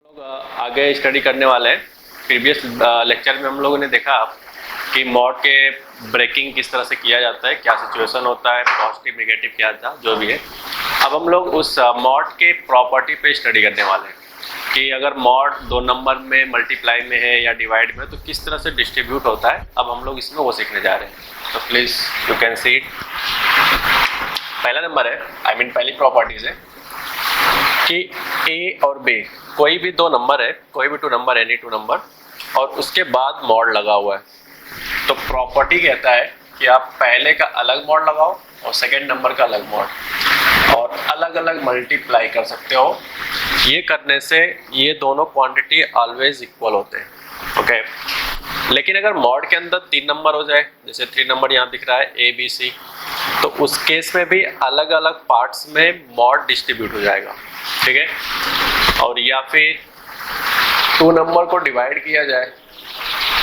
लोग आगे स्टडी करने वाले हैं। प्रीवियस लेक्चर में हम लोगों ने देखा कि मॉड के ब्रेकिंग किस तरह से किया जाता है, क्या सिचुएशन होता है, पॉजिटिव नेगेटिव क्या था, जो भी है। अब हम लोग उस मॉड के प्रॉपर्टी पे स्टडी करने वाले हैं कि अगर मॉड 2 नंबर में मल्टीप्लाई में है या डिवाइड में, तो किस तरह से डिस्ट्रीब्यूट होता है। अब हम लोग इसमें वो सीखने जा रहे हैं। तो please you can see it. पहला नंबर है, पहली प्रॉपर्टीज है कि ए और बी कोई भी 2 नंबर है, कोई भी 2 नंबर, एनी 2 नंबर, और उसके बाद मॉड लगा हुआ है, तो प्रॉपर्टी कहता है कि आप पहले का अलग मॉड लगाओ और सेकेंड नंबर का अलग मॉड, और अलग अलग मल्टीप्लाई कर सकते हो। ये करने से ये दोनों क्वांटिटी ऑलवेज इक्वल होते हैं। ओके, लेकिन अगर मॉड के अंदर 3 नंबर हो जाए, जैसे 3 नंबर यहाँ दिख रहा है ए बी सी, तो उस केस में भी अलग अलग पार्ट्स में मॉड डिस्ट्रीब्यूट हो जाएगा। ठीक है, और या फिर 2 नंबर को डिवाइड किया जाए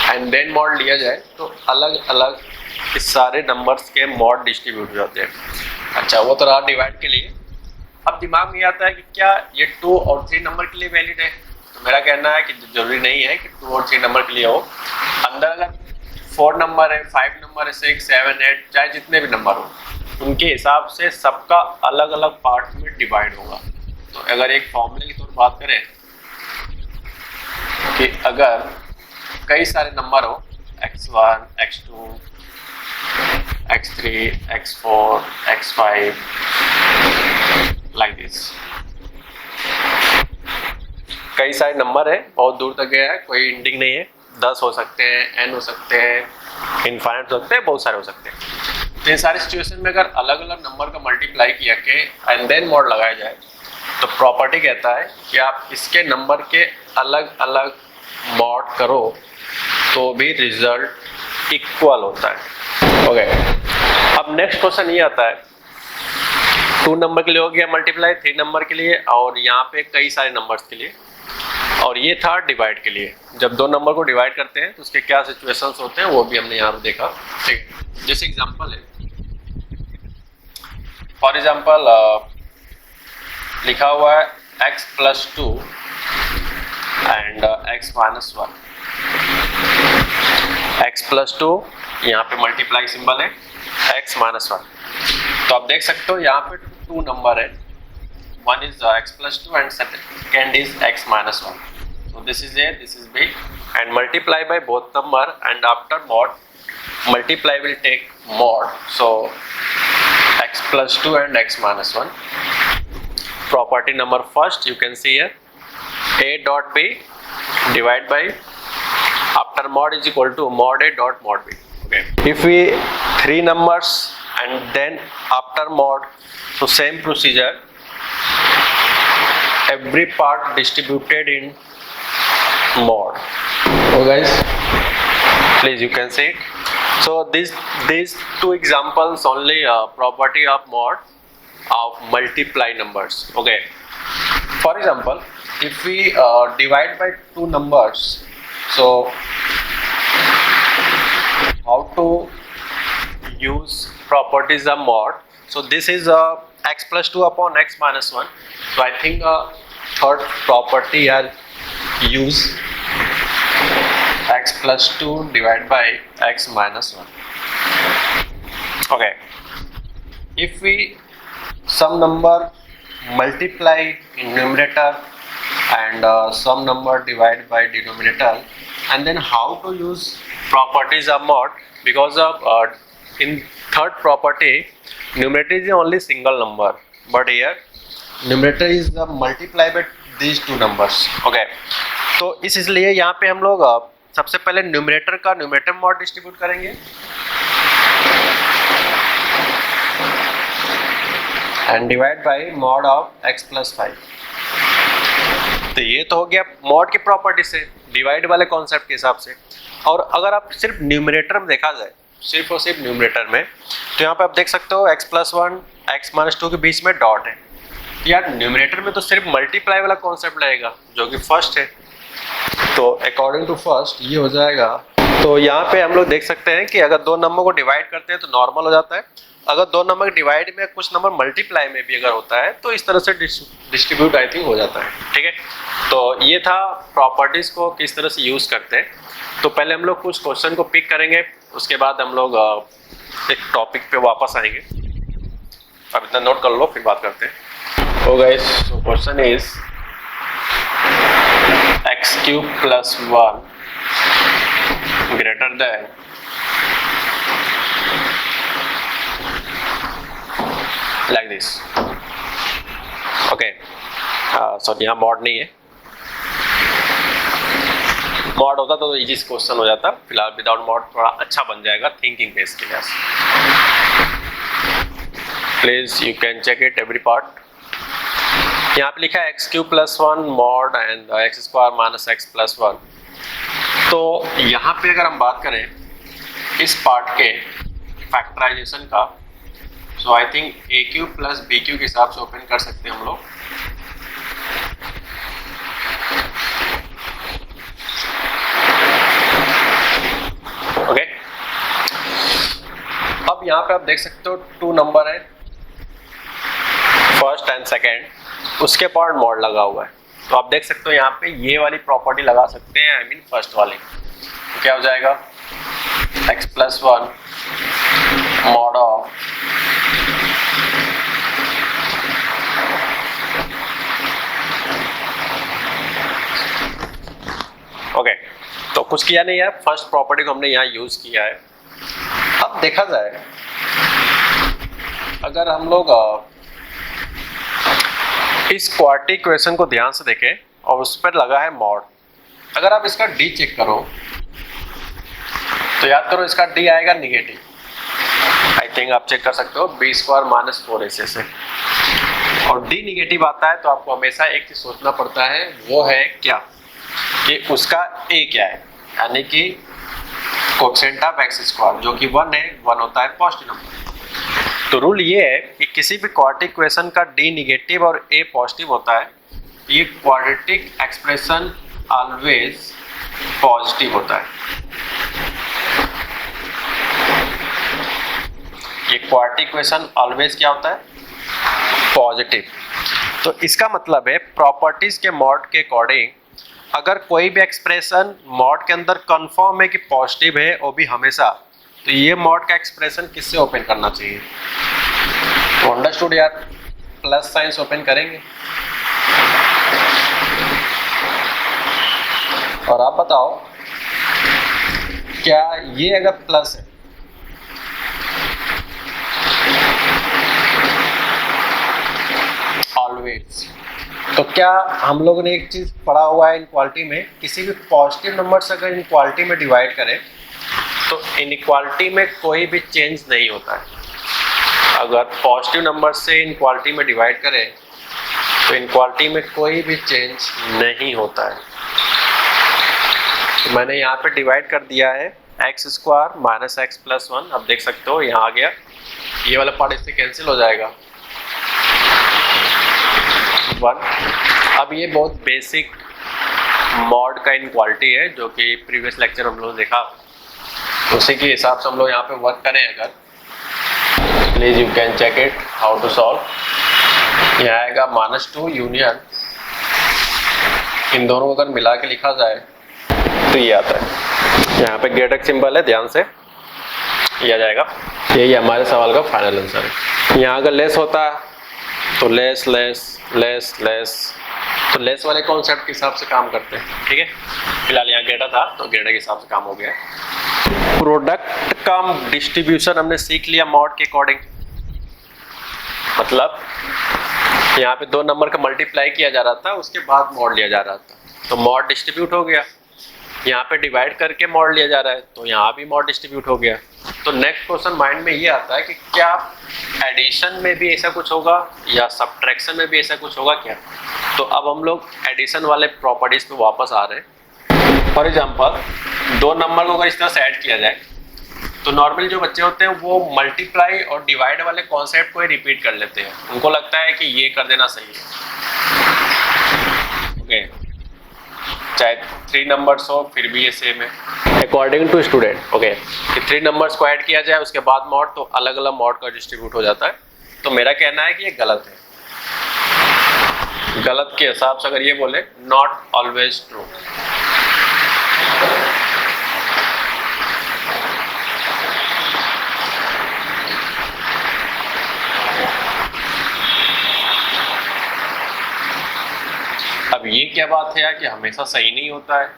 एंड देन मॉड लिया जाए, तो अलग अलग इस सारे नंबर्स के मॉड डिस्ट्रीब्यूट हो जाते हैं। अच्छा, वो तो रहा डिवाइड के लिए। अब दिमाग में आता है कि क्या ये 2 और 3 नंबर के लिए वैलिड है? तो मेरा कहना है कि जरूरी नहीं है कि 2 और 3 नंबर के लिए हो। अंदर अगर 4 नंबर है, 5 नंबर है, 6, 7, 8, चाहे जितने भी नंबर हो, उनके हिसाब से सबका अलग अलग पार्ट में डिवाइड होगा। तो अगर एक फॉर्मूले की तौर पर बात करें कि अगर कई सारे नंबर हो, x1, x2, x3, x4, x5, like this, कई सारे नंबर है, बहुत दूर तक गया है, कोई एंडिंग नहीं है। 10 हो सकते हैं, n हो सकते हैं, इनफाइनाइट हो सकते हैं, बहुत सारे हो सकते हैं। तो इन सारी सिचुएशन में अगर अलग अलग नंबर का मल्टीप्लाई किया के एंड देन मॉड लगाया जाए, तो प्रॉपर्टी कहता है कि आप इसके नंबर के अलग अलग मॉड करो तो भी रिजल्ट इक्वल होता है। ओके, अब नेक्स्ट क्वेश्चन ये आता है, 2 नंबर के लिए हो गया मल्टीप्लाई, 3 नंबर के लिए, और यहाँ पे कई सारे नंबर्स के लिए, और ये था डिवाइड के लिए। जब 2 नंबर को डिवाइड करते हैं तो उसके क्या सिचुएशंस होते हैं, वो भी हमने यहाँ पे देखा। ठीक है, जैसे एग्जांपल है, फॉर एग्जांपल लिखा हुआ है x + 2 एंड x - 1। x + 2 यहाँ पे मल्टीप्लाई सिंबल है, x - 1। तो आप देख सकते हो यहाँ पे 2 नंबर है, one is x + 2 and second is x - 1. So this is A, this is B, and multiply by both number, and after mod multiply will take mod, so x + 2 and x - 1. Property number first, you can see here, A dot B divide by after mod is equal to mod A dot mod B. Okay, if we 3 numbers and then after mod, so same procedure, every part distributed in mod. Oh guys, please you can see it. So these 2 examples only property of mod of multiply numbers. Okay, for example, if we divide by 2 numbers, so how to use properties of mod? So this is x + 2 upon x - 1. So I think third property are use x + 2 divided by x - 1. Okay, if we some number multiply in numerator and some number divide by denominator, and then how to use properties of mod, because of in third property numerator is the only single number, but here numerator is the multiply by these 2 numbers. Okay, तो इसलिए यहाँ पे हम लोग सबसे पहले numerator का numerator mod distribute करेंगे and divide by mod of x + 5। तो ये तो हो गया मॉड की प्रॉपर्टी से, डिवाइड वाले कॉन्सेप्ट के हिसाब से। और अगर आप सिर्फ न्यूमरेटर में देखा जाए, सिर्फ और सिर्फ न्यूमरेटर में, तो यहाँ पे आप देख सकते हो x + 1 x - 2 के बीच में डॉट है। यार न्यूमरेटर में तो सिर्फ मल्टीप्लाई वाला कॉन्सेप्ट लगेगा, जो कि फर्स्ट है। तो अकॉर्डिंग टू फर्स्ट ये हो जाएगा तो यहाँ पे हम लोग देख सकते हैं कि अगर दो नंबर को डिवाइड करते हैं तो नॉर्मल हो जाता है, अगर दो नंबर डिवाइड में कुछ नंबर मल्टीप्लाई में भी अगर होता है तो इस तरह से डिस्ट्रीब्यूट आई थिंक हो जाता है। ठीक है, तो ये था प्रॉपर्टीज को किस तरह से यूज करते हैं। तो पहले हम लोग कुछ क्वेश्चन को पिक करेंगे, उसके बाद हम लोग एक टॉपिक पे वापस आएंगे। अब इतना नोट कर लो, फिर बात करते हैं। हो guys, so question is x³ + 1 greater than like this. Okay, sorry यहाँ मॉड नहीं है, मॉड होता तो इजी क्वेश्चन हो जाता, फिलहाल विदाउट मॉड थोड़ा अच्छा बन जाएगा थिंकिंग बेस के लिए। Please you can check it every part. यहाँ पे लिखा है x³ + 1 mod and x² - x + 1। तो यहाँ पे अगर हम बात करें इस पार्ट के फैक्टराइजेशन का, सो आई थिंक AQ + BQ के हिसाब से ओपन कर सकते हैं हम लोग। ओके, अब यहाँ पे आप देख सकते हो 2 नंबर है, फर्स्ट एंड सेकेंड, उसके पार्ट मॉड लगा हुआ है। तो आप देख सकते हो यहाँ पे ये वाली प्रॉपर्टी लगा सकते हैं, आई मीन फर्स्ट वाली। तो क्या हो जाएगा, x + 1 mod ऑफ ओके। तो कुछ किया नहीं है, फर्स्ट प्रॉपर्टी को हमने यहाँ यूज किया है। अब देखा जाए, अगर हम लोग इस क्वाड्रेटिक इक्वेशन को ध्यान से देखें और उस पर लगा है मॉड, अगर आप इसका d चेक करो तो याद करो इसका d आएगा निगेटिव। आई थिंक आप चेक कर सकते हो b² - 4ac से, और d निगेटिव आता है तो आपको हमेशा एक चीज सोचना पड़ता है, वो है क्या, कि उसका a क्या है, यानी कि कोएफिशिएंट ऑफ x², जो कि 1 है, 1 होता है पॉजिटिव नंबर। तो रूल ये है कि किसी भी क्वाड्रेटिक इक्वेशन का d निगेटिव और a पॉजिटिव होता है, ये क्वाड्रेटिक एक्सप्रेशन ऑलवेज पॉजिटिव होता है। ये क्वाड्रेटिक इक्वेशन ऑलवेज क्या होता है, पॉजिटिव। तो इसका मतलब है प्रॉपर्टीज के मॉड के अकॉर्डिंग अगर कोई भी एक्सप्रेशन मॉड के अंदर कंफर्म है कि पॉजिटिव है, वो भी हमेशा, तो ये मॉड का एक्सप्रेशन किससे ओपन करना चाहिए। तो अंडरस्टूड यार, प्लस साइंस ओपन करेंगे। और आप बताओ, क्या ये अगर प्लस है, ऑलवेज, तो क्या हम लोगों ने एक चीज पढ़ा हुआ है इनक्वालिटी में, किसी भी पॉजिटिव नंबर से अगर इनक्वालिटी में डिवाइड करें तो इनइक्वालिटी में कोई भी चेंज नहीं होता है। अगर पॉजिटिव नंबर से इनइक्वालिटी में डिवाइड करें तो इनइक्वालिटी में कोई भी चेंज नहीं होता है। तो मैंने यहाँ पे डिवाइड कर दिया है x² - x + 1। अब देख सकते हो यहाँ आ गया, ये वाला पार्ट इससे कैंसिल हो जाएगा 1। अब ये बहुत बेसिक मॉड का इनइक्वालिटी है, जो कि प्रीवियस लेक्चर हम लोग देखा, उसी के हिसाब से हम लोग यहाँ पे वर्क करें। अगर please you can check it how to solve. यहाँ आएगा -2 यूनियन, इन दोनों को अगर मिला के लिखा जाए तो ये आता है। यहाँ पे ग्रेटर सिंबल है, ध्यान से ये आ जाएगा। यही हमारे सवाल का फाइनल आंसर है। यहाँ अगर लेस होता तो लेस लेस लेस लेस, तो लेस वाले कॉन्सेप्ट के हिसाब से काम करते हैं। ठीक है, फिलहाल यहाँ ग्रेटर था तो ग्रेटर के हिसाब से काम हो गया। प्रोडक्ट का डिस्ट्रीब्यूशन हमने सीख लिया मॉड के अकॉर्डिंग, मतलब यहाँ पे 2 नंबर का मल्टीप्लाई किया जा रहा था, उसके बाद मॉड लिया जा रहा था, तो मॉड डिस्ट्रीब्यूट हो गया। यहाँ पे डिवाइड करके मॉड लिया जा रहा है, तो यहाँ भी मॉड डिस्ट्रीब्यूट हो गया। तो नेक्स्ट क्वेश्चन माइंड में ये आता है कि क्या एडिशन में भी ऐसा कुछ होगा या सब्ट्रैक्शन में भी ऐसा कुछ होगा क्या। तो अब हम लोग एडिशन वाले प्रॉपर्टीज पे वापस आ रहे हैं। फॉर एग्जांपल 2 नंबर को अगर इस तरह से ऐड किया जाए तो नॉर्मली जो बच्चे होते हैं वो मल्टीप्लाई और डिवाइड वाले कॉन्सेप्ट को ही रिपीट कर लेते हैं, उनको लगता है कि ये कर देना सही है। ओके, चाहे 3 नंबर्स हो फिर भी ये सेम है अकॉर्डिंग टू स्टूडेंट। ओके, कि 3 नंबर्स को ऐड किया जाए उसके बाद मॉड तो अलग अलग मॉड का डिस्ट्रीब्यूट हो जाता है। तो मेरा कहना है कि ये गलत है। गलत के हिसाब से अगर ये बोले नॉट ऑलवेज ट्रू। अब ये क्या बात है यार कि हमेशा सही नहीं होता है।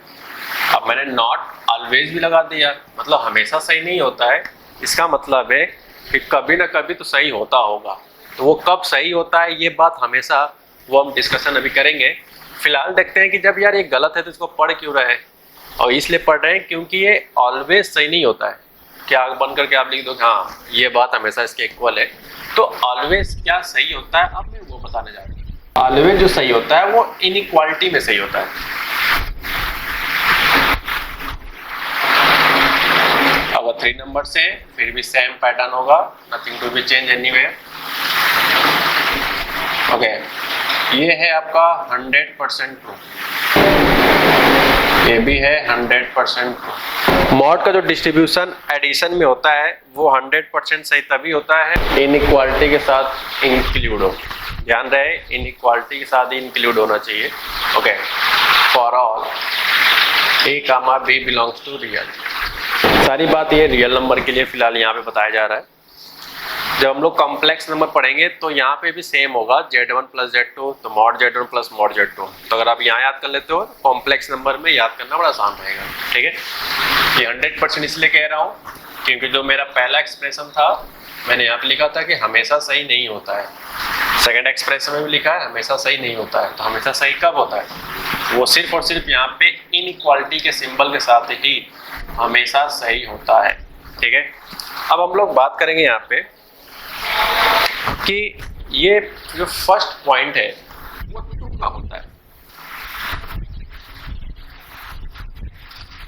अब मैंने नॉट ऑलवेज भी लगा दिया, मतलब हमेशा सही नहीं होता है। इसका मतलब है कि कभी ना कभी तो सही होता होगा। तो वो कब सही होता है ये बात हमेशा वो हम डिस्कशन अभी करेंगे। फिलहाल देखते हैं कि जब यार ये गलत है तो इसको पढ़ क्यों रहे हैं, और इसलिए पढ़ रहे हैं क्योंकि ये ऑलवेज सही नहीं होता है। क्या बन करके आप लिख दो हाँ ये बात हमेशा इसके इक्वल है। तो ऑलवेज क्या सही होता है अब मैं वो बताने जा रहा हूँ। ऑलवेज जो सही होता है वो इनइक्वालिटी में सही होता है। अगर 3 नंबर से फिर भी सेम पैटर्न होगा, nothing to be change anywhere. Okay, ये है आपका 100% ट्रू, ये भी है 100% ट्रू। मॉड का जो डिस्ट्रीब्यूशन एडिशन में होता है वो 100% सही तभी होता है इनइक्वालिटी के साथ इंक्लूड हो। ध्यान रहे इनइक्वालिटी के साथ ही इंक्लूड होना चाहिए। Okay, for all A comma B belongs to real. सारी बात ये रियल नंबर के लिए फिलहाल यहाँ पे बताया जा रहा है। जब हम लोग कॉम्प्लेक्स नंबर पढ़ेंगे तो यहाँ पे भी सेम होगा Z1 प्लस Z2, तो mod Z1 plus mod Z2। तो अगर आप यहाँ याद कर लेते हो कॉम्प्लेक्स नंबर में याद करना बड़ा आसान रहेगा। ठीक है, ये 100% इसलिए कह रहा हूँ क्योंकि जो मेरा पहला एक्सप्रेशन था मैंने यहाँ पे लिखा था कि हमेशा सही नहीं होता है। सेकेंड एक्सप्रेशन में भी लिखा है हमेशा सही नहीं होता है। तो हमेशा सही कब होता है, वो सिर्फ और सिर्फ यहाँ पे इनइक्वालिटी के सिंबल के साथ ही हमेशा सही होता है। ठीक है, अब हम लोग बात करेंगे यहाँ पे कि ये जो फर्स्ट पॉइंट है वो ट्रू का होता है।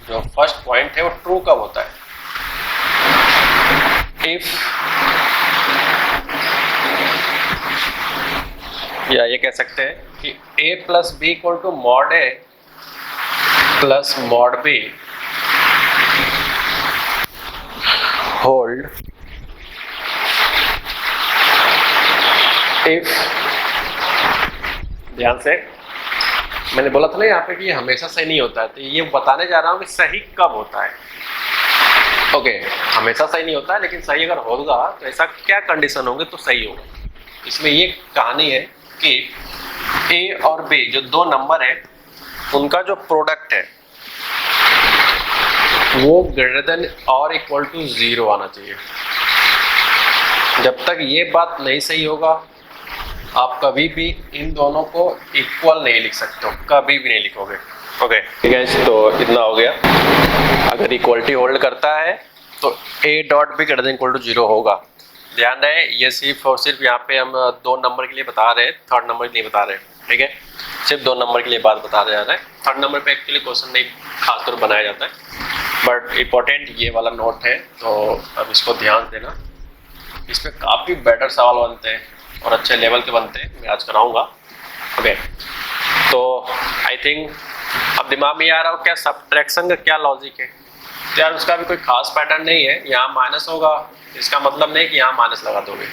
जो फर्स्ट पॉइंट है वो ट्रू कब होता है, इफ या ये कह सकते हैं कि a plus B equal to mod A plus mod B hold if. ध्यान से मैंने बोला था ना यहाँ पे कि ये हमेशा सही नहीं होता है, तो ये बताने जा रहा हूँ कि सही कब होता है। ओके, हमेशा सही नहीं होता है लेकिन सही अगर होगा तो ऐसा क्या कंडीशन होंगे तो सही होगा। इसमें ये कहानी है कि ए और बी जो दो नंबर है उनका जो प्रोडक्ट है वो ग्रेटर देन और इक्वल टू 0 आना चाहिए। जब तक ये बात नहीं सही होगा आप कभी भी इन दोनों को इक्वल नहीं लिख सकते हो, कभी भी नहीं लिखोगे। ओके ठीक है, तो इतना हो गया। अगर इक्वलिटी होल्ड करता है तो ए डॉट भी ग्रेटर देन इक्वल टू 0 होगा। ध्यान रहे ये सिर्फ और सिर्फ यहाँ पे हम 2 नंबर के लिए बता रहे हैं, थर्ड नंबर के लिए बता रहे हैं। ठीक है, सिर्फ 2 नंबर के लिए बात बता रहे जा रहे हैं। थर्ड नंबर पे एक्चुअली क्वेश्चन नहीं खासतौर बनाया जाता है, बट इम्पोर्टेंट ये वाला नोट है तो अब इसको ध्यान देना। इस पर काफ़ी बेटर सवाल बनते हैं और अच्छे लेवल के बनते हैं, मैं आज कराऊंगा। ओके, तो आई थिंक अब दिमाग में आ रहा हो क्या सब्ट्रैक्शन का क्या लॉजिक है। तो यार उसका भी कोई खास पैटर्न नहीं है। यहाँ माइनस होगा इसका मतलब नहीं कि यहाँ माइनस लगा दोगे।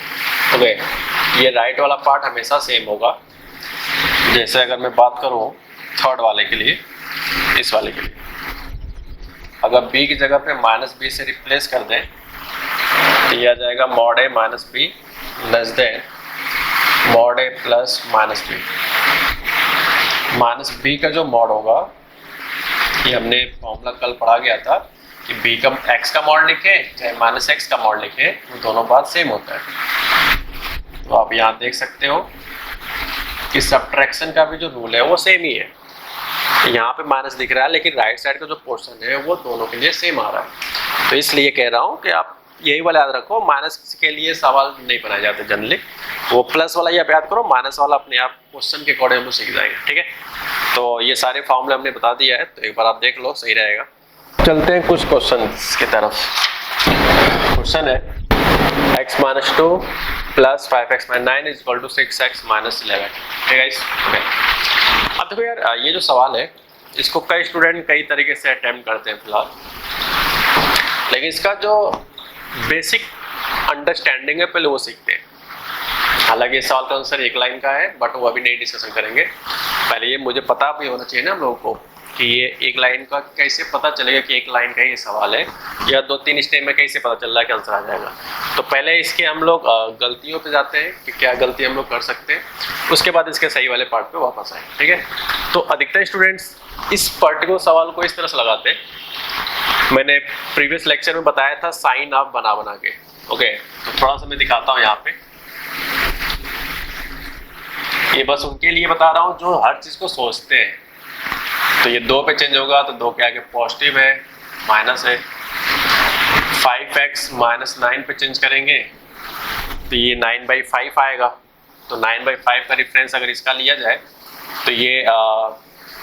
ओके, ये राइट वाला पार्ट हमेशा सेम होगा। जैसे अगर मैं बात करूँ थर्ड वाले के लिए, इस वाले के लिए अगर b की जगह पे -b से रिप्लेस कर दें तो यह आ जाएगा mod a minus B less than mod a plus minus B. Minus B का जो मॉड होगा ये हमने फॉर्मूला कल पढ़ा गया था कि b का x का मॉड लिखे चाहे माइनस x का मॉड लिखे वो दोनों बात सेम होता है। तो आप यहाँ देख सकते हो कि सब्ट्रैक्शन का भी जो रूल है वो सेम ही है। यहाँ पे माइनस दिख रहा है लेकिन राइट साइड का जो पोर्शन है वो दोनों के लिए सेम आ रहा है। तो इसलिए कह रहा हूँ कि आप यही वाला याद रखो, माइनस के लिए सवाल नहीं बनाए जाते जनरली, वो प्लस वाला आप याद करो, माइनस वाला अपने आप क्वेश्चन के अकॉर्डिंग हम लोग सीख जाएंगे। ठीक है, तो ये सारे फॉर्मूले हमने बता दिया है, तो एक बार आप देख लो, सही रहेगा। चलते हैं कुछ क्वेश्चन की तरफ। क्वेश्चन है x minus 2 plus 5x minus 9 is equal to 6x minus 11। ठीक है, अब देखो यार ये जो सवाल है इसको कई स्टूडेंट कई तरीके से अटेम्प्ट करते हैं फिलहाल, लेकिन इसका जो बेसिक अंडरस्टैंडिंग है पहले वो सीखते हैं। हालांकि इस सवाल का आंसर एक लाइन का है, बट वो अभी नहीं डिस्कशन करेंगे। पहले ये मुझे पता भी होना चाहिए ना हम लोगों को कि ये एक लाइन का कैसे पता चलेगा कि एक लाइन का ये सवाल है, या 2-3 स्टेप में कैसे पता चल रहा है कि आंसर आ जाएगा। तो पहले इसके हम लोग गलतियों पे जाते हैं कि क्या गलती हम लोग कर सकते हैं, उसके बाद इसके सही वाले पार्ट पे वापस आए। ठीक है, तो अधिकतर स्टूडेंट्स इस पर्टिकुलर सवाल को इस तरह से लगाते हैं। मैंने प्रीवियस लेक्चर में बताया था साइन ऑफ बना के। ओके, तो थोड़ा सा मैं दिखाता हूँ यहाँ पे। ये बस उनके लिए बता रहा हूँ जो हर चीज को सोचते हैं। तो ये 2 पे चेंज होगा तो 2 के आगे पॉजिटिव है, माइनस है। 5x - 9 पे चेंज करेंगे तो ये 9/5 आएगा। तो 9/5 का रेफरेंस अगर इसका लिया जाए तो ये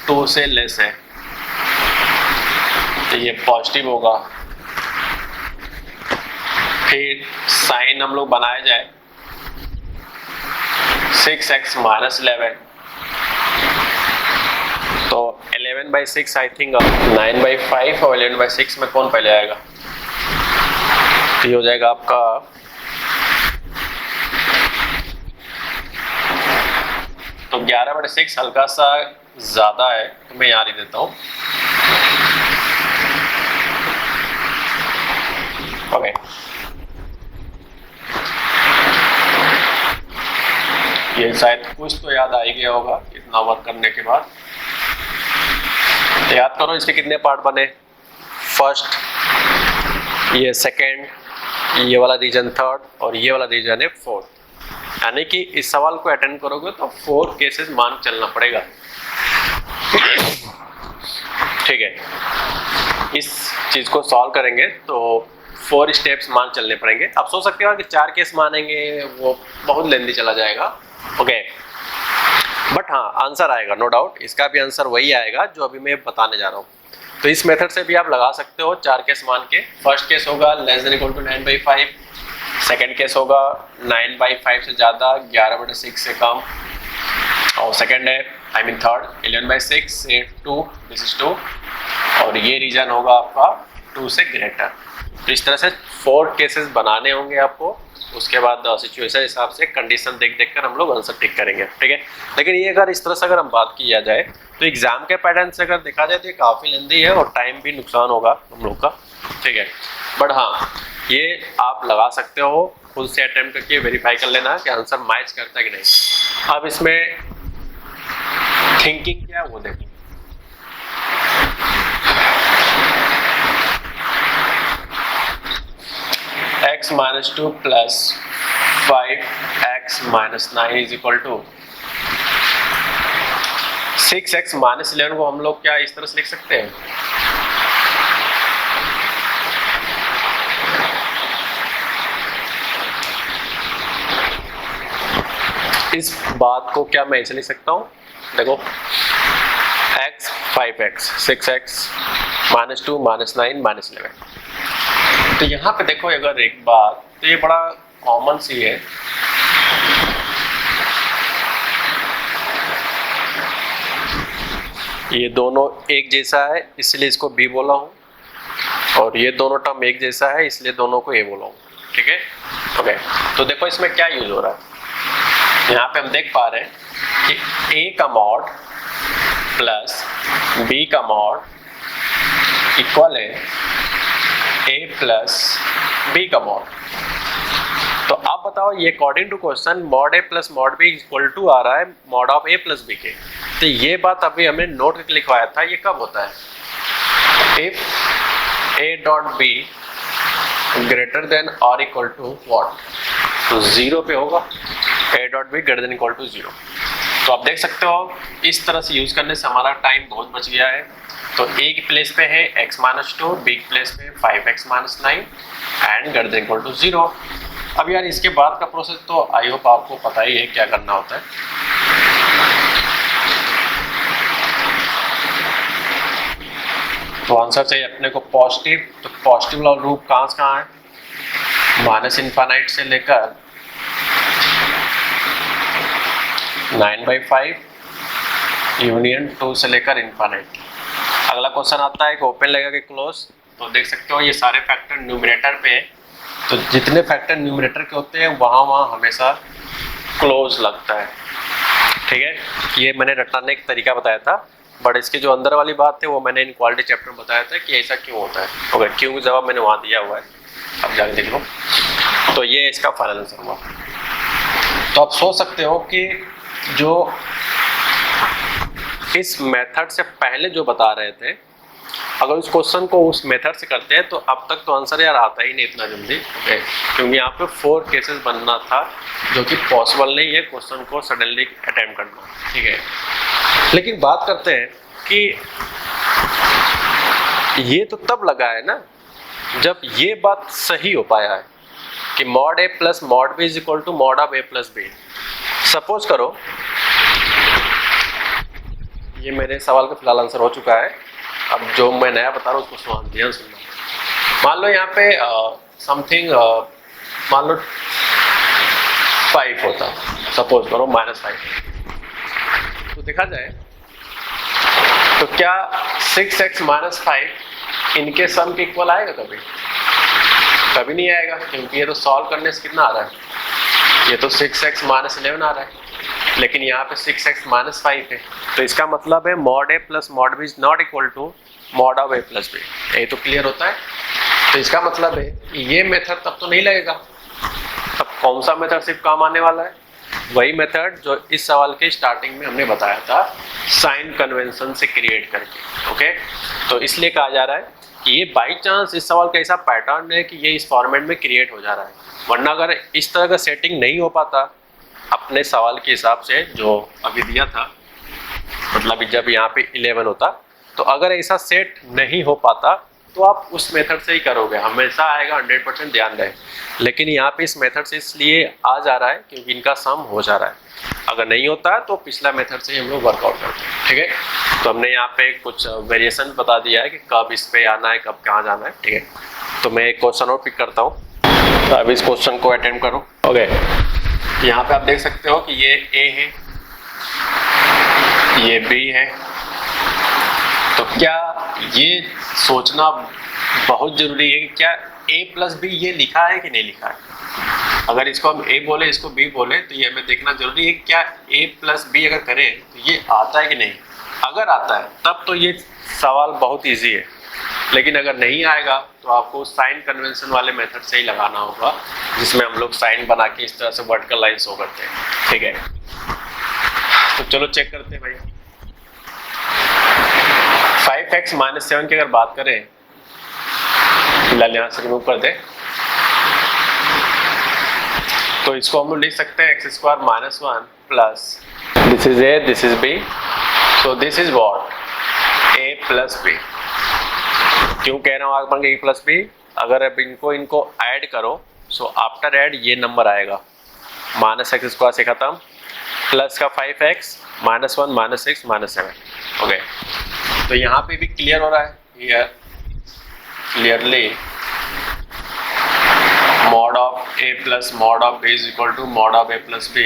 2 से लेस है, तो ये पॉजिटिव होगा। फिर साइन हम लोग बनाया जाए 6x - 11, तो 11/6 आई थिंक 9/5 और 11/6 में कौन पहले आएगा, तो ये हो जाएगा आपका तो 11/6 हल्का सा ज्यादा है तो मैं यहाँ लिख देता हूँ। ओके, ये शायद कुछ तो याद आ ही गया होगा इतना वर्क करने के बाद। तो याद करो इसके कितने पार्ट बने। फर्स्ट, ये सेकंड, ये वाला रीजन थर्ड, और ये वाला रीजन है फोर्थ। यानी कि इस सवाल को अटेंड करोगे तो 4 केसेस मान चलना पड़ेगा। ठीक है, इस चीज को सॉल्व करेंगे तो 4 स्टेप्स मान चलने पड़ेंगे। आप सोच सकते हो कि 4 केस मानेंगे वो बहुत लेंदी चला जाएगा। ओके, बट हाँ आंसर आएगा, नो डाउट। इसका भी आंसर वही आएगा जो अभी मैं बताने जा रहा हूँ। तो इस मेथड से भी आप लगा सकते हो 4 केस मान के। फर्स्ट केस होगा <= 9/5, सेकंड केस होगा 9/5 से ज़्यादा, 11/6 से कम, और सेकंड है थर्ड 11/6 से 2, दिस इज 2, और ये रीजन होगा आपका 2 से ग्रेटर। तो इस तरह से 4 केसेस बनाने होंगे आपको। उसके बाद सिचुएशन हिसाब से कंडीशन देख कर हम लोग आंसर टिक करेंगे। ठीक है, लेकिन ये अगर इस तरह से अगर हम बात किया जाए तो एग्जाम के पैटर्न से अगर देखा जाए तो ये काफ़ी लेंदी है और टाइम भी नुकसान होगा हम लोग का। ठीक है, बट हाँ ये आप लगा सकते हो, खुद से अटेम्प्ट करके वेरीफाई कर लेना कि आंसर मैच करता है कि नहीं। अब इसमें थिंकिंग क्या है वो देखें। x - 2 + 5x - 9 = 6x - 11 को हम लोग क्या इस तरह से लिख सकते हैं। इस बात को क्या मैं ऐसे लिख सकता हूँ, देखो x 5x 6x - 2 - 9 - 11। तो यहाँ पे देखो अगर एक बात, तो ये बड़ा कॉमन सी है। ये दोनों एक जैसा है इसलिए इसको b बोला हूँ, और ये दोनों टर्म एक जैसा है इसलिए दोनों को a बोला हूँ। ठीक है, ओके। तो देखो इसमें क्या यूज हो रहा है। यहाँ पे हम देख पा रहे हैं कि a का मॉड प्लस b का मॉड इक्वल है a प्लस b का मॉड। तो आप बताओ ये according to question mod a plus mod b equal to आ रहा है mod of a plus b के। तो ये बात अभी हमने नोट करके लिखवाया था, ये कब होता है, if a dot b greater than और इक्वल टू व्हाट, तो 0 पे होगा। a dot b greater than equal to 0। तो आप देख सकते हो इस तरह से यूज करने से हमारा टाइम बहुत बच गया है। तो a की प्लेस पे है x - 2, b की प्लेस पे 5x - 9 and greater than equal to 0। अब यार इसके बाद का प्रोसेस तो आई होप आपको पता ही है क्या करना होता है। तो आंसर चाहिए अपने को पॉजिटिव, तो पॉजिटिव वाला रूप कहाँ से कहाँ है, -∞ से लेकर 9/5 यूनियन 2 से लेकर इन्फानाइट। अगला क्वेश्चन आता है कि ओपन लगेगा कि क्लोज। तो देख सकते हो ये सारे फैक्टर न्यूमरेटर पे है, तो जितने फैक्टर न्यूमरेटर के होते हैं वहाँ हमेशा क्लोज लगता है। ठीक है, ये मैंने रटाने का तरीका बताया था, बट इसकी जो अंदर वाली बात है वो मैंने इनक्वालिटी चैप्टर में बताया था कि ऐसा क्यों होता है। ओके, क्यों जवाब मैंने वहाँ दिया हुआ है, अब जाके देख लो। तो ये इसका फाइनल आंसर हुआ। तो आप सोच सकते हो कि जो इस मेथड से पहले जो बता रहे थे, अगर उस क्वेश्चन को उस मेथड से करते हैं तो अब तक तो आंसर यार आता ही नहीं इतना जल्दी। ओके, क्योंकि यहाँ पे 4 केसेस बनना था, जो कि पॉसिबल नहीं है क्वेश्चन को सडनली अटेम्प्ट करना। ठीक है, लेकिन बात करते हैं कि ये तो तब लगा है ना जब ये बात सही हो पाया है कि mod A plus mod B is equal to mod of A plus B. Suppose करो, ये मेरे सवाल का फिलहाल आंसर हो चुका है, अब जो मैं नया बता रहा हूँ उसको ध्यान सुनना। मान लो यहाँ पे समथिंग मान लो 5 होता, सपोज करो -5। तो देखा जाए तो क्या 6x - 5 इनके सम के इक्वल आएगा? कभी नहीं आएगा, क्योंकि ये तो सॉल्व करने से कितना आ रहा है, ये तो 6x - 11 आ रहा है, लेकिन यहाँ पे 6x - 5 है। तो इसका मतलब है mod A plus mod B is not equal to mod of A plus B. ये तो क्लियर होता है। तो इसका मतलब है कि ये मेथड तब तो नहीं लगेगा। तब कौन सा मेथड सिर्फ काम आने वाला है? वही मेथड जो इस सवाल के स्टार्टिंग में हमने बताया था, साइन कन्वेंशन से क्रिएट करके। ओके, तो इसलिए कहा जा रहा है कि ये बाई चांस इस सवाल का ऐसा पैटर्न है कि ये इस फॉर्मेट में क्रिएट हो जा रहा है, वरना अगर इस तरह का सेटिंग नहीं हो पाता अपने सवाल के हिसाब से जो अभी दिया था, मतलब जब यहाँ पे 11 होता, तो अगर ऐसा सेट नहीं हो पाता तो आप उस मेथड से ही करोगे, हमेशा आएगा 100%, ध्यान रहे। लेकिन यहाँ पे इस मेथड से इसलिए आ जा रहा है क्योंकि इनका सम हो जा रहा है। अगर नहीं होता है तो पिछला मेथड से ही हम लोग वर्कआउट करते हैं। ठीक है, तो हमने यहाँ पे कुछ वेरिएशन बता दिया है कि कब इस पे आना है, कब कहाँ जाना है। ठीक है, तो मैं एक क्वेश्चन और पिक करता हूँ, तो अब इस क्वेश्चन को अटेम्प्ट करो। ओके, यहाँ पे आप देख सकते हो कि ये ए है, ये बी है। तो क्या ये सोचना बहुत जरूरी है कि क्या a प्लस बी ये लिखा है कि नहीं लिखा है? अगर इसको हम a बोले, इसको b बोले, तो ये हमें देखना जरूरी है क्या a प्लस बी अगर करें तो ये आता है कि नहीं। अगर आता है तब तो ये सवाल बहुत इजी है, लेकिन अगर नहीं आएगा तो आपको साइन कन्वेंशन वाले मेथड से ही लगाना होगा, जिसमें हम लोग साइन बना के इस तरह से वर्टिकल लाइन शो करते हैं। ठीक है, तो चलो चेक करते हैं भाई। 5x - 7 की अगर बात करें, फिलहाल यहाँ से रिमूव कर दे, तो इसको हम लोग लिख सकते हैं x² - 1 plus this is a, this is b, so this is what a plus b। क्यों कह रहा हूँ आगे बढ़ के a प्लस b? अगर अब इनको ऐड करो, सो आफ्टर ऐड ये नंबर आएगा, -x² से खत्म, प्लस का 5x - 1 - 6 - 7। ओके, तो यहाँ पे भी क्लियर हो रहा है, here clearly mod of a plus mod of b is equal to mod of a plus b।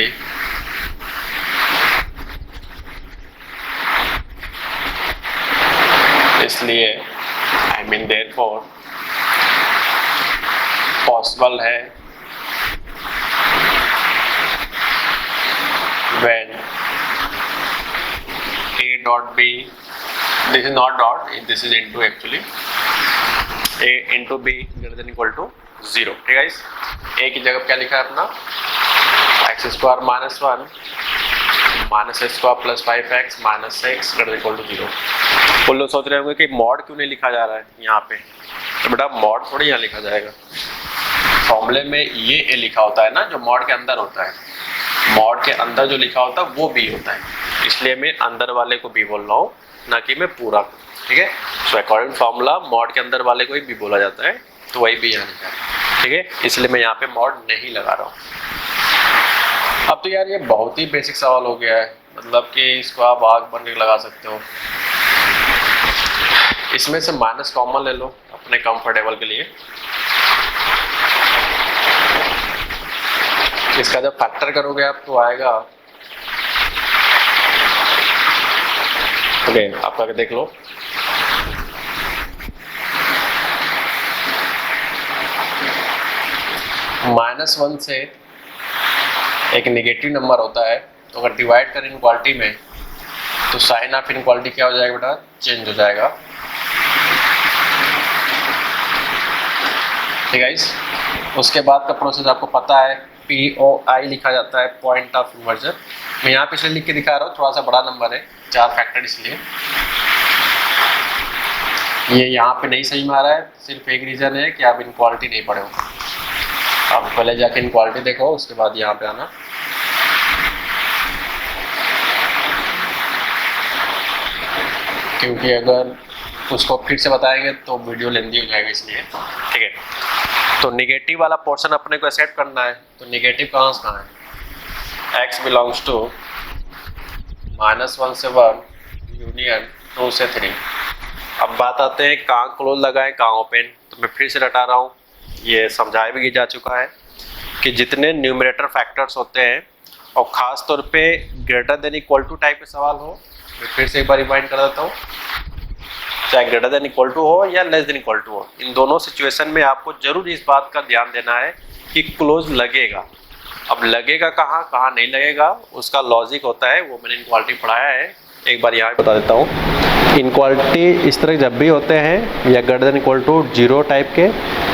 इसलिए आई मीन देयरफॉर पॉसिबल है when a dot b, this is not dot, this is into actually, a into b greater than equal to 0। ठीक है, इस a की जगह क्या लिखा है अपना, x² - 1 - x² plus 5x - 6 greater than equal to 0। वो लोग सोच रहे होंगे कि मॉड क्यों नहीं लिखा जा रहा है यहाँ पे, तो बेटा मॉड थोड़ी यहाँ लिखा जाएगा, फॉर्मूले में ये a लिखा होता है ना, जो मॉड के अंदर होता है। मॉड के अंदर जो लिखा होता है वो b होता है, इसलिए मैं अंदर वाले को b बोल रहा हूँ, ना कि मैं पूरा। ठीक है, सो अकॉर्डिंग फॉर्मूला मॉड के अंदर वाले को ही b बोला जाता है, तो वही b यहाँ लिखा है। ठीक है, इसलिए मैं यहाँ पे मॉड नहीं लगा रहा हूँ। अब तो यार ये बहुत ही बेसिक सवाल हो गया है, मतलब कि इसको आप आग बन के लगा सकते हो। इसमें से माइनस कॉमन ले लो अपने कंफर्टेबल के लिए। इसका जब फैक्टर करोगे आप तो आएगा, ओके आप करके देख लो, -1 से एक नेगेटिव नंबर होता है, तो अगर डिवाइड करें इनक्वालिटी में तो साइन ऑफ इनक्वालिटी क्या हो जाएगा बेटा, चेंज हो जाएगा। ठीक है गाइस, उसके बाद का प्रोसेस आपको पता है, POI लिखा जाता है, पॉइंट ऑफ इन्वर्जन। मैं यहाँ पे इसलिए लिख के दिखा रहा हूँ, थोड़ा सा बड़ा नंबर है, 4 फैक्टर, इसलिए ये यहाँ पे नहीं सही में आ रहा है। सिर्फ एक रीज़न है कि आप इनक्वालिटी नहीं पढ़े हो। आप पहले जाके इनक्वालिटी देखो, उसके बाद यहाँ पे आना। क्योंकि अगर उसको फिर से बताएंगे तो वीडियो लेंदी हो जाएगा, इसलिए। ठीक है, तो निगेटिव वाला पोर्शन अपने को एक्सेप्ट करना है। तो निगेटिव कहाँ से कहाँ है, x बिलोंग्स टू -1 से 1 यूनियन 2 से 3। अब बात आते हैं कहाँ क्लोज लगाएं कहाँ ओपन। तो मैं फिर से रटा रहा हूँ, ये समझाया भी जा चुका है कि जितने न्यूमरेटर फैक्टर्स होते हैं, और ख़ास तौर पे greater than equal to type के सवाल हो, मैं फिर से एक बार रिमाइंड कर देता हूँ, चाहे ग्रेटर देन इक्वल टू हो या लेस देन इक्वल टू हो, इन दोनों सिचुएशन में आपको जरूर इस बात का ध्यान देना है कि क्लोज लगेगा। अब लगेगा कहाँ कहाँ नहीं लगेगा, उसका लॉजिक होता है, वो मैंने इनक्वालिटी पढ़ाया है, एक बार यहाँ बता देता हूँ। इनक्वालिटी इस तरह जब भी होते हैं या greater than equal to 0 type के,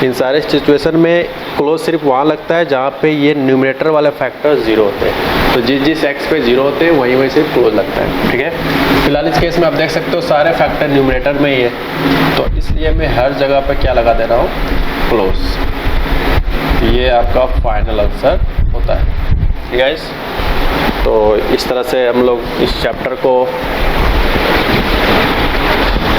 इन सारे सिचुएशन में क्लोज सिर्फ वहाँ लगता है जहाँ पे ये न्यूमरेटर वाले फैक्टर 0 होते हैं। तो जिस x पे 0 होते हैं वहीं सिर्फ क्लोज लगता है। ठीक है, फिलहाल इस केस में आप देख सकते हो सारे फैक्टर न्यूमरेटर में ही है, तो इसलिए मैं हर जगह पे क्या लगा दे रहा हूँ, क्लोज। ये आपका फाइनल आंसर होता है। ठीक है, तो इस तरह से हम लोग इस चैप्टर को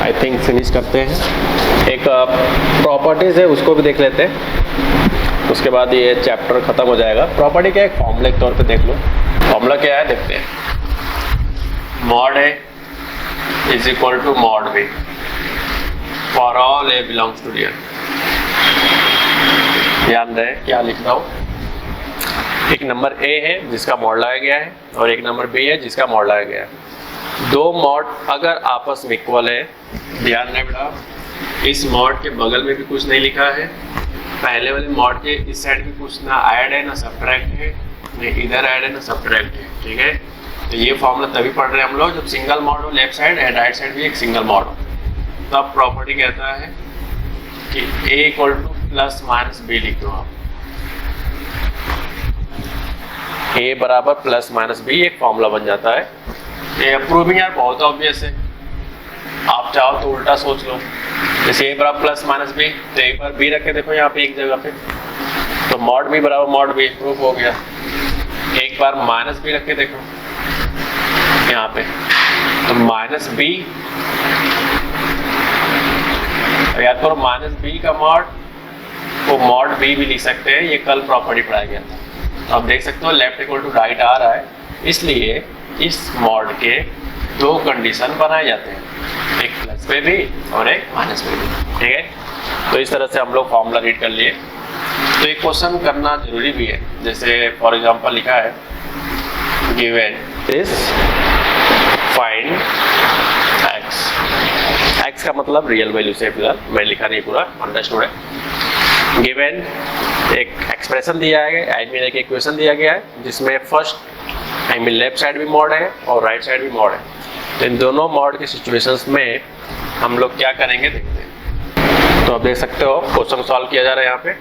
आई थिंक फिनिश करते हैं। एक प्रॉपर्टीज़ है, उसको भी देख लेते हैं, उसके बाद ये चैप्टर ख़त्म हो जाएगा। प्रॉपर्टी क्या है, फॉर्मूले के तौर पे देख लो। फॉर्मूला क्या है देखते हैं, mod A is equal to mod B for all A belongs to real. ध्यान रहे क्या लिख रहा हूँ, एक नंबर ए है जिसका मॉड लगाया गया है, और एक नंबर बी है जिसका मॉड लगाया गया है। दो मॉड अगर आपस में इक्वल है, ध्यान रहे बेटा, इस मॉड के बगल में भी कुछ नहीं लिखा है, पहले वाले मॉड के इस साइड में कुछ ना ऐड है ना सब्ट्रैक्ट है, ना इधर ऐड है ना सब्ट्रैक्ट है। ठीक है, तो ये फॉर्मूला तभी पढ़ रहे हैं हम लोग जब सिंगल मॉड हो, left side and right side भी एक सिंगल मॉड हो। तब प्रॉपर्टी कहता है कि a equal to plus minus B लिख दो आप, a बराबर प्लस माइनस बी, एक फॉर्मूला बन जाता है। ये अप्रूविंग यार बहुत ऑब्वियस है, आप चाहो तो उल्टा सोच लो, जैसे a बराबर प्लस माइनस बी, तो एक बार b रख के देखो यहाँ पे एक जगह पे, तो मॉड बी बराबर मॉड बी प्रूफ हो गया। एक बार माइनस बी रख के देखो यहाँ पे, तो माइनस बी, याद करो माइनस बी का मॉड वो मॉड बी भी लिख सकते हैं, ये कल प्रॉपर्टी पढ़ाया गया था। तो आप देख सकते हो लेफ्ट इक्वल टू राइट आ रहा है, इसलिए इस मॉड के दो कंडीशन बनाए जाते हैं, एक प्लस पे भी और एक माइनस पे भी। ठीक है, तो इस तरह से हम लोग फॉर्मूला रीड कर लिए। तो एक क्वेश्चन करना जरूरी भी है, जैसे फॉर एग्जांपल लिखा है गिवन दिस फाइंड x का मतलब रियल वैल्यू से, फिलहाल मैं लिखा नहीं पूरा, अंडरस्टूड है। गिवन एक एक्सप्रेशन दिया है, आई मीन एक इक्वेशन दिया गया है जिसमें first I mean left side भी मॉड है और राइट साइड भी मॉड है। तो इन दोनों मॉड के सिचुएशंस में हम लोग क्या करेंगे देखते हैं। तो आप देख सकते हो क्वेश्चन सॉल्व किया जा रहा है यहाँ पे।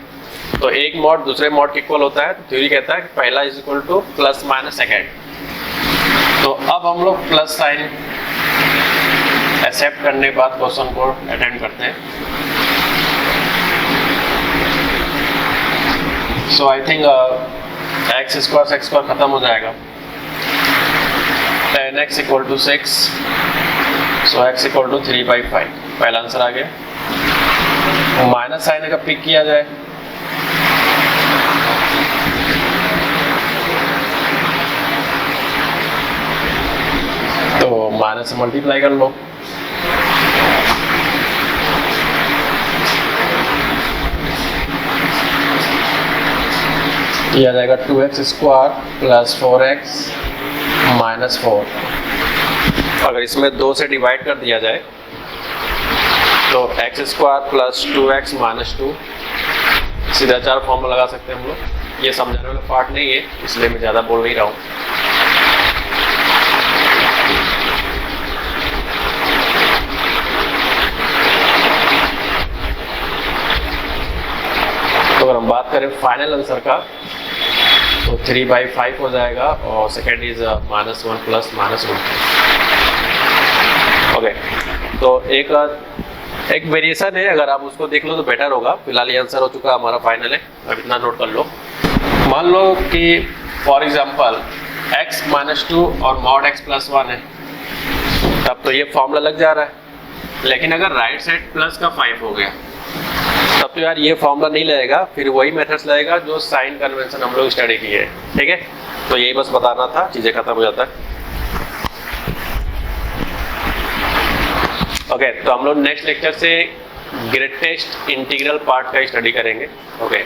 तो एक मॉड दूसरे मॉड के इक्वल होता है, तो थ्योरी कहता है कि पहला is equal to plus minus second. तो अब हम लोग प्लस साइन एक्सेप्ट करने के बाद क्वेश्चन को अटेंड करते हैं। So I think X square से एक्स स्क्वायर खत्म हो जाएगा, 10x equal to 6, so x equal to 3/5, पहला आंसर आ गया। माइनस साइन का पिक किया जाए, तो माइनस से मल्टीप्लाई कर लो, यह आ जाएगा 2x square plus 4x minus 4। अगर इसमें 2 से डिवाइड कर दिया जाए तो x square plus 2x minus 2, सीधा 4 फॉर्मूला लगा सकते हैं हम लोग। ये समझाने वाला पार्ट नहीं है, इसलिए मैं ज़्यादा बोल नहीं रहा हूँ। तो अगर हम बात करें फाइनल आंसर का तो 3/5 हो जाएगा और सेकेंड इज -1 प्लस -1। ओके, तो एक वेरिएशन है, अगर आप उसको देख लो तो बेटर होगा। फिलहाल ये आंसर हो चुका हमारा फाइनल है, अब इतना नोट कर लो। मान लो कि फॉर एग्जांपल x -2 और mod x + 1 है, तब तो ये फॉर्मूला लग जा रहा है। लेकिन अगर राइट साइड प्लस का 5 हो गया तब तो यार ये फॉर्मूला नहीं लगेगा, फिर वही मेथड्स लगेगा जो साइन कन्वेंशन हम लोग स्टडी किए हैं। ठीक है, तो यही बस बताना था, चीज़ें खत्म हो जाता है। ओके, तो हम लोग नेक्स्ट लेक्चर से ग्रेटेस्ट इंटीग्रल पार्ट का स्टडी करेंगे। ओके।